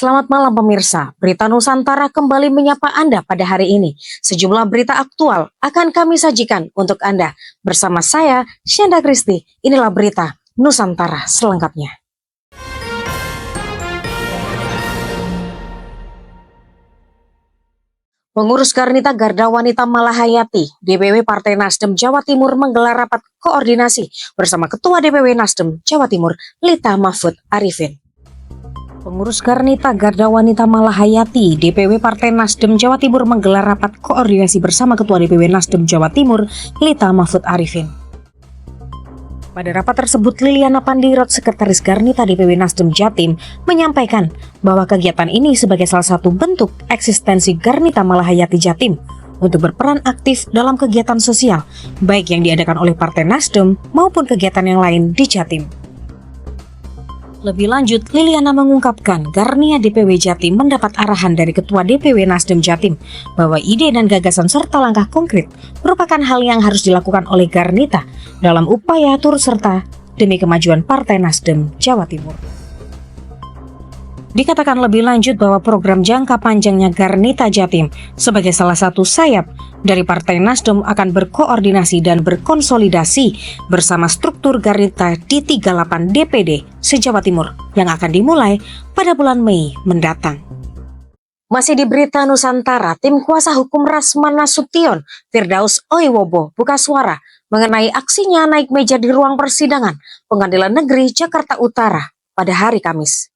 Selamat malam pemirsa, Berita Nusantara kembali menyapa Anda pada hari ini. Sejumlah berita aktual akan kami sajikan untuk Anda. Bersama saya, Syenda Kristi, inilah Berita Nusantara selengkapnya. Pengurus Garnita Garda Wanita Malahayati, DPW Partai Nasdem Jawa Timur menggelar rapat koordinasi bersama Ketua DPW Nasdem Jawa Timur, Lita Mahfud Arifin. Pengurus Garnita Garda Wanita Malahayati, DPW Partai Nasdem Jawa Timur menggelar rapat koordinasi bersama Ketua DPW Nasdem Jawa Timur, Lita Mahfud Arifin. Pada rapat tersebut, Liliana Pandirot, Sekretaris Garnita DPW Nasdem Jatim, menyampaikan bahwa kegiatan ini sebagai salah satu bentuk eksistensi Garnita Malahayati Jatim untuk berperan aktif dalam kegiatan sosial, baik yang diadakan oleh Partai Nasdem maupun kegiatan yang lain di Jatim. Lebih lanjut, Liliana mengungkapkan Garnia DPW Jatim mendapat arahan dari Ketua DPW Nasdem Jatim bahwa ide dan gagasan serta langkah konkret merupakan hal yang harus dilakukan oleh Garnita dalam upaya turut serta demi kemajuan Partai Nasdem Jawa Timur. Dikatakan lebih lanjut bahwa program jangka panjangnya Garnita Jatim sebagai salah satu sayap dari Partai Nasdem akan berkoordinasi dan berkonsolidasi bersama struktur Garnita di 38 DPD se-Jawa Timur yang akan dimulai pada bulan Mei mendatang. Masih di Berita Nusantara, tim kuasa hukum Rasman Nasution, Firdaus Oiwobo, buka suara mengenai aksinya naik meja di ruang persidangan Pengadilan Negeri Jakarta Utara pada hari Kamis.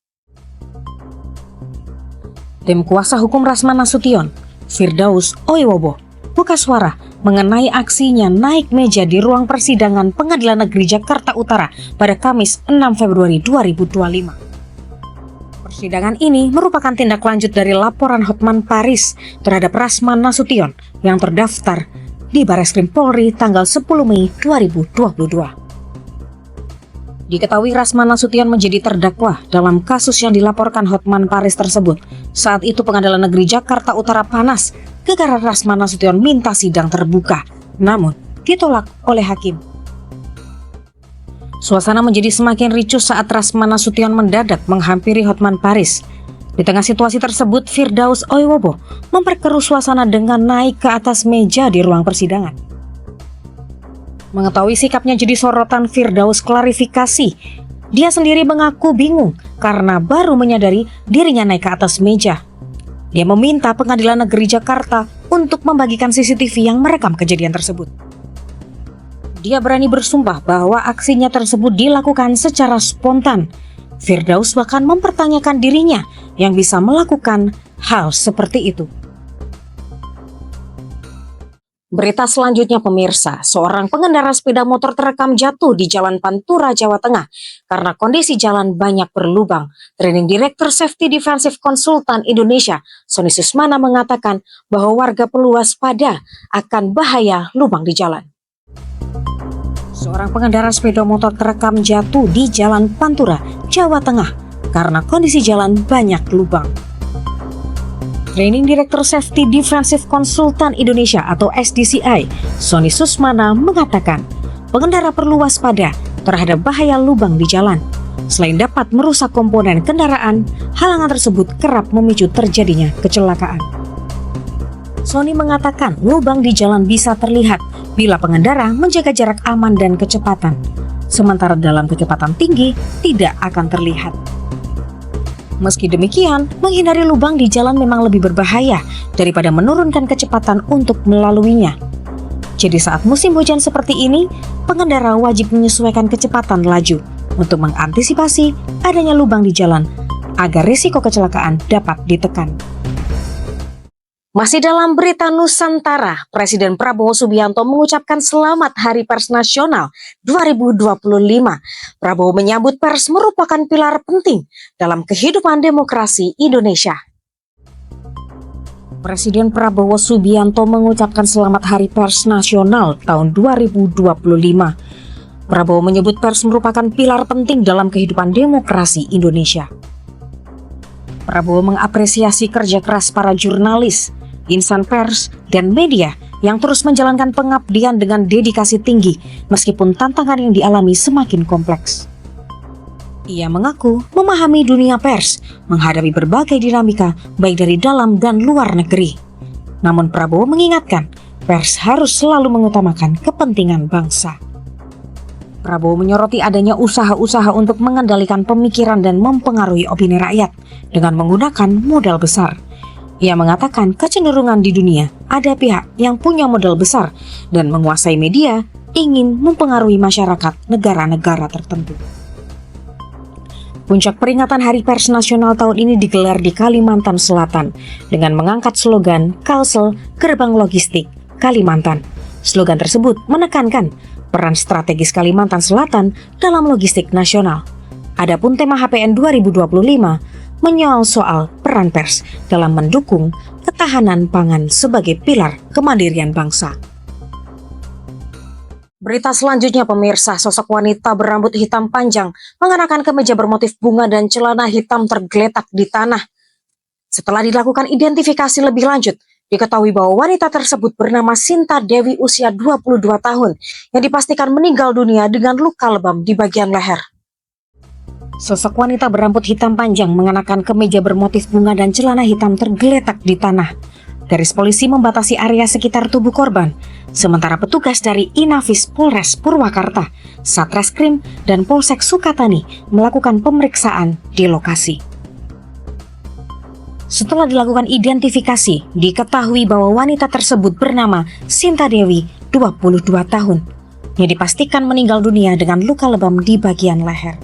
Tim kuasa hukum Rasman Nasution, Firdaus Oiwobo, buka suara mengenai aksinya naik meja di ruang persidangan Pengadilan Negeri Jakarta Utara pada Kamis 6 Februari 2025. Persidangan ini merupakan tindak lanjut dari laporan Hotman Paris terhadap Rasman Nasution yang terdaftar di Barreskrim Polri tanggal 10 Mei 2022. Diketahui Rasman Nasution menjadi terdakwa dalam kasus yang dilaporkan Hotman Paris tersebut. Saat itu Pengadilan Negeri Jakarta Utara panas gara-gara Rasman Nasution minta sidang terbuka, namun ditolak oleh hakim. Suasana menjadi semakin ricuh saat Rasman Nasution mendadak menghampiri Hotman Paris. Di tengah situasi tersebut, Firdaus Oiwobo memperkeruh suasana dengan naik ke atas meja di ruang persidangan. Mengetahui sikapnya jadi sorotan, Firdaus klarifikasi. Dia sendiri mengaku bingung karena baru menyadari dirinya naik ke atas meja. Dia meminta Pengadilan Negeri Jakarta untuk membagikan CCTV yang merekam kejadian tersebut. Dia berani bersumpah bahwa aksinya tersebut dilakukan secara spontan. Firdaus bahkan mempertanyakan dirinya yang bisa melakukan hal seperti itu. Berita selanjutnya pemirsa, seorang pengendara sepeda motor terekam jatuh di Jalan Pantura, Jawa Tengah karena kondisi jalan banyak berlubang. Training Director Safety Defensive Consultant Indonesia, Sony Susmana mengatakan bahwa warga perlu waspada akan bahaya lubang di jalan. Seorang pengendara sepeda motor terekam jatuh di Jalan Pantura, Jawa Tengah karena kondisi jalan banyak lubang. Training Director Safety Defensive Consultant Indonesia atau SDCI, Sony Susmana mengatakan pengendara perlu waspada terhadap bahaya lubang di jalan. Selain dapat merusak komponen kendaraan, halangan tersebut kerap memicu terjadinya kecelakaan. Sony mengatakan lubang di jalan bisa terlihat bila pengendara menjaga jarak aman dan kecepatan, sementara dalam kecepatan tinggi tidak akan terlihat. Meski demikian, menghindari lubang di jalan memang lebih berbahaya daripada menurunkan kecepatan untuk melaluinya. Jadi saat musim hujan seperti ini, pengendara wajib menyesuaikan kecepatan laju untuk mengantisipasi adanya lubang di jalan agar risiko kecelakaan dapat ditekan. Masih dalam Berita Nusantara, Presiden Prabowo Subianto mengucapkan selamat Hari Pers Nasional 2025. Prabowo menyambut pers merupakan pilar penting dalam kehidupan demokrasi Indonesia. Presiden Prabowo Subianto mengucapkan selamat Hari Pers Nasional tahun 2025. Prabowo menyebut pers merupakan pilar penting dalam kehidupan demokrasi Indonesia. Prabowo mengapresiasi kerja keras para jurnalis, insan pers, dan media yang terus menjalankan pengabdian dengan dedikasi tinggi meskipun tantangan yang dialami semakin kompleks. Ia mengaku memahami dunia pers, menghadapi berbagai dinamika baik dari dalam dan luar negeri. Namun Prabowo mengingatkan, pers harus selalu mengutamakan kepentingan bangsa. Prabowo menyoroti adanya usaha-usaha untuk mengendalikan pemikiran dan mempengaruhi opini rakyat dengan menggunakan modal besar. Ia mengatakan kecenderungan di dunia ada pihak yang punya modal besar dan menguasai media ingin mempengaruhi masyarakat negara-negara tertentu. Puncak peringatan Hari Pers Nasional tahun ini digelar di Kalimantan Selatan dengan mengangkat slogan Kalsel Gerbang Logistik Kalimantan. Slogan tersebut menekankan peran strategis Kalimantan Selatan dalam logistik nasional. Adapun tema HPN 2025 menyoal soal peran pers dalam mendukung ketahanan pangan sebagai pilar kemandirian bangsa. Berita selanjutnya pemirsa, sosok wanita berambut hitam panjang mengenakan kemeja bermotif bunga dan celana hitam tergeletak di tanah. Setelah dilakukan identifikasi lebih lanjut, diketahui bahwa wanita tersebut bernama Sinta Dewi usia 22 tahun yang dipastikan meninggal dunia dengan luka lebam di bagian leher. Sosok wanita berambut hitam panjang mengenakan kemeja bermotif bunga dan celana hitam tergeletak di tanah. Garis polisi membatasi area sekitar tubuh korban, sementara petugas dari Inafis Polres Purwakarta, Satreskrim, dan Polsek Sukatani melakukan pemeriksaan di lokasi. Setelah dilakukan identifikasi, diketahui bahwa wanita tersebut bernama Sinta Dewi, 22 tahun, yang dipastikan meninggal dunia dengan luka lebam di bagian leher.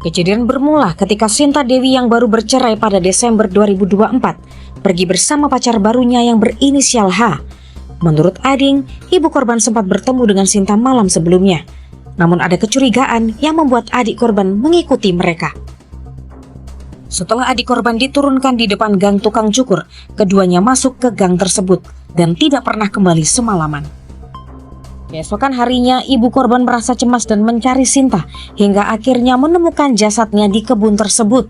Kejadian bermula ketika Sinta Dewi yang baru bercerai pada Desember 2024 pergi bersama pacar barunya yang berinisial H. Menurut Ading, ibu korban sempat bertemu dengan Sinta malam sebelumnya. Namun ada kecurigaan yang membuat adik korban mengikuti mereka. Setelah adik korban diturunkan di depan gang tukang cukur, keduanya masuk ke gang tersebut dan tidak pernah kembali semalaman. Keesokan harinya, ibu korban merasa cemas dan mencari Sinta hingga akhirnya menemukan jasadnya di kebun tersebut.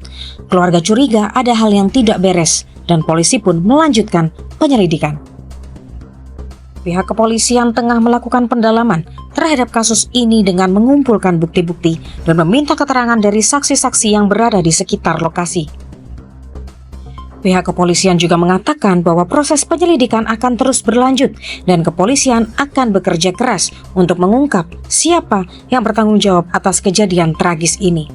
Keluarga curiga ada hal yang tidak beres dan polisi pun melanjutkan penyelidikan. Pihak kepolisian tengah melakukan pendalaman terhadap kasus ini dengan mengumpulkan bukti-bukti dan meminta keterangan dari saksi-saksi yang berada di sekitar lokasi. Pihak kepolisian juga mengatakan bahwa proses penyelidikan akan terus berlanjut dan kepolisian akan bekerja keras untuk mengungkap siapa yang bertanggung jawab atas kejadian tragis ini.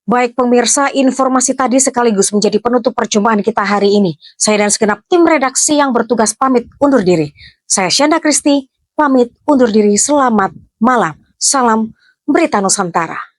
Baik pemirsa, informasi tadi sekaligus menjadi penutup perjumpaan kita hari ini. Saya dan segenap tim redaksi yang bertugas pamit undur diri. Saya Syanda Kristi, pamit undur diri. Selamat malam. Salam Berita Nusantara.